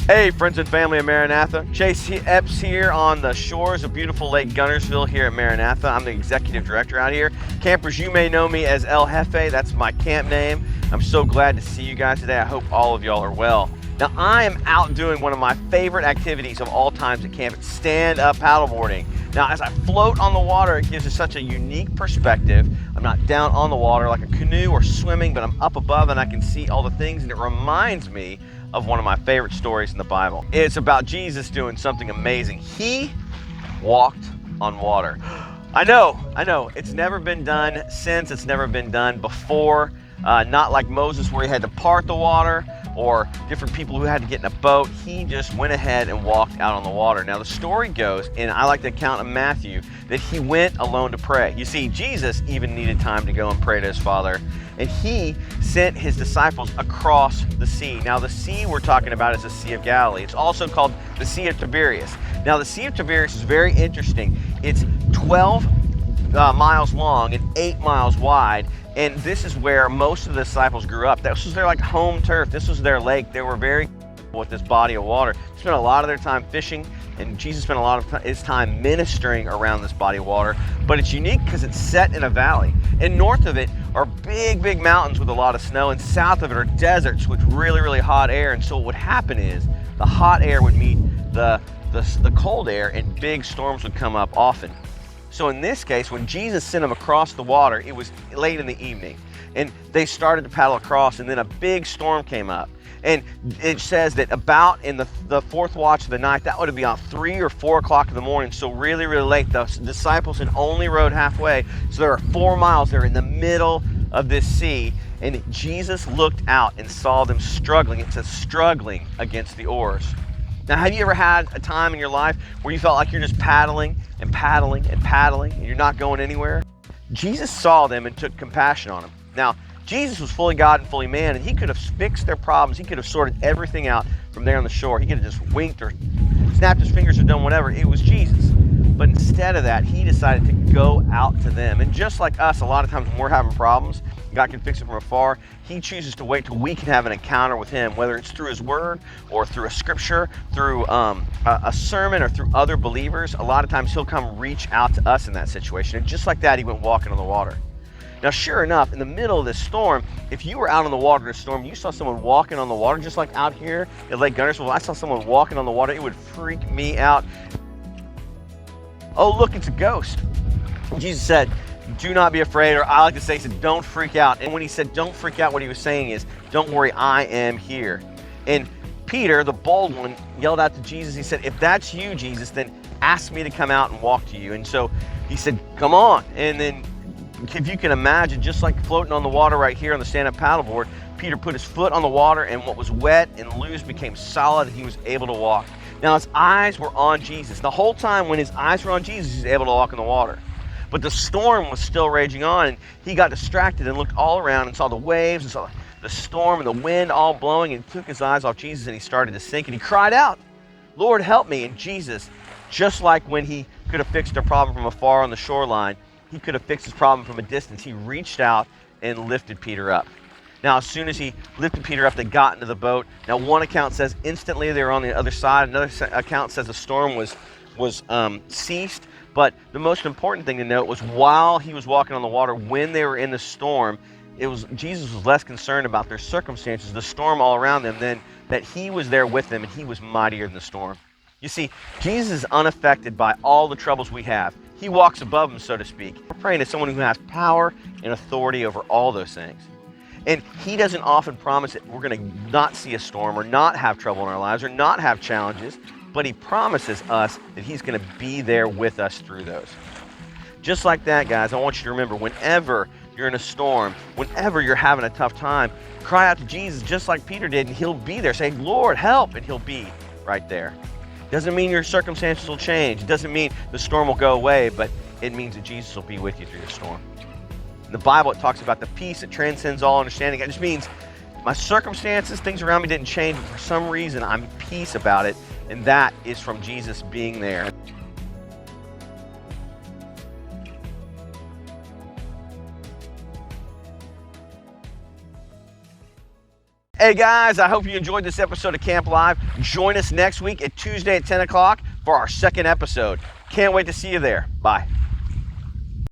Hey friends and family of Maranatha, Epps here on the shores of beautiful Lake Guntersville here at Maranatha. I'm the executive director out here. Campers, you may know me as El Jefe, that's my camp name. I'm so glad to see you guys today. I hope all of y'all are well. Now I am out doing one of my favorite activities of all times at camp. It's stand-up paddleboarding. Now as I float on the water, it gives us such a unique perspective. I'm not down on the water like a canoe or swimming, but I'm up above and I can see all the things, and it reminds me of one of my favorite stories in the Bible. It's about Jesus doing something amazing. He walked on water. I know, it's never been done since, it's never been done before. Not like Moses where he had to part the water, or different people who had to get in a boat. He just went ahead and walked out on the water. Now the story goes, and I like the account of Matthew, that he went alone to pray. You see, Jesus even needed time to go and pray to his Father, and he sent his disciples across the sea. Now the sea we're talking about is the Sea of Galilee. It's also called the Sea of Tiberias. Now the Sea of Tiberias is very interesting. It's 12 miles long and 8 miles wide, and this is where most of the disciples grew up. This was their like home turf. This was their lake. They were very with this body of water. They spent a lot of their time fishing, and Jesus spent a lot of his time ministering around this body of water. But it's unique because it's set in a valley, and north of it are big mountains with a lot of snow, and south of it are deserts with really hot air. And so what would happen is the hot air would meet the cold air, and big storms would come up often. So in this case, when Jesus sent them across the water, it was late in the evening, and they started to paddle across, and then a big storm came up. And it says that about in the fourth watch of the night, that would have been about 3 or 4 o'clock in the morning, so really late. The disciples had only rowed halfway, so there are 4 miles. They're in the middle of this sea, and Jesus looked out and saw them struggling. It says struggling against the oars. Now, have you ever had a time in your life where you felt like you're just paddling and you're not going anywhere? Jesus saw them and took compassion on them. Now, Jesus was fully God and fully man, and he could have fixed their problems. He could have sorted everything out from there on the shore. He could have just winked or snapped his fingers or done whatever. It was Jesus. But instead of that, he decided to go out to them. And just like us, a lot of times when we're having problems, God can fix it from afar. He chooses to wait till we can have an encounter with him, whether it's through his word or through a scripture, through a sermon, or through other believers. A lot of times he'll come reach out to us in that situation. And just like that, he went walking on the water. Now, sure enough, in the middle of this storm, if you were out on the water in a storm, you saw someone walking on the water, just like out here at Lake Guntersville, I saw someone walking on the water, it would freak me out. Oh, look, it's a ghost. Jesus said, do not be afraid, or I like to say, he said, don't freak out. And when he said, don't freak out, what he was saying is, don't worry, I am here. And Peter, the bold one, yelled out to Jesus. He said, if that's you, Jesus, then ask me to come out and walk to you. And so he said, come on. And then if you can imagine, just like floating on the water right here on the stand-up paddleboard, Peter put his foot on the water, and what was wet and loose became solid, and he was able to walk. Now his eyes were on Jesus. The whole time when his eyes were on Jesus, he was able to walk in the water. But the storm was still raging on, and he got distracted and looked all around and saw the waves and saw the storm and the wind all blowing, and took his eyes off Jesus, and he started to sink, and he cried out, Lord, help me. And Jesus, just like when he could have fixed a problem from afar on the shoreline, he could have fixed his problem from a distance. He reached out and lifted Peter up. Now, as soon as he lifted Peter up, they got into the boat. Now, one account says instantly they were on the other side. Another account says the storm was ceased. But the most important thing to note was while he was walking on the water, when they were in the storm, Jesus was less concerned about their circumstances, the storm all around them, than that he was there with them, and he was mightier than the storm. You see, Jesus is unaffected by all the troubles we have. He walks above them, so to speak. We're praying to someone who has power and authority over all those things. And he doesn't often promise that we're going to not see a storm or not have trouble in our lives or not have challenges, but he promises us that he's going to be there with us through those. Just like that, guys, I want you to remember, whenever you're in a storm, whenever you're having a tough time, cry out to Jesus just like Peter did, and he'll be there. Say, Lord, help, and he'll be right there. Doesn't mean your circumstances will change. It doesn't mean the storm will go away, but it means that Jesus will be with you through the storm. In the Bible, it talks about the peace that transcends all understanding. It just means my circumstances, things around me didn't change, but for some reason I'm at peace about it, and that is from Jesus being there. Hey guys, I hope you enjoyed this episode of Camp Live. Join us next week at Tuesday at 10 o'clock for our second episode. Can't wait to see you there. Bye.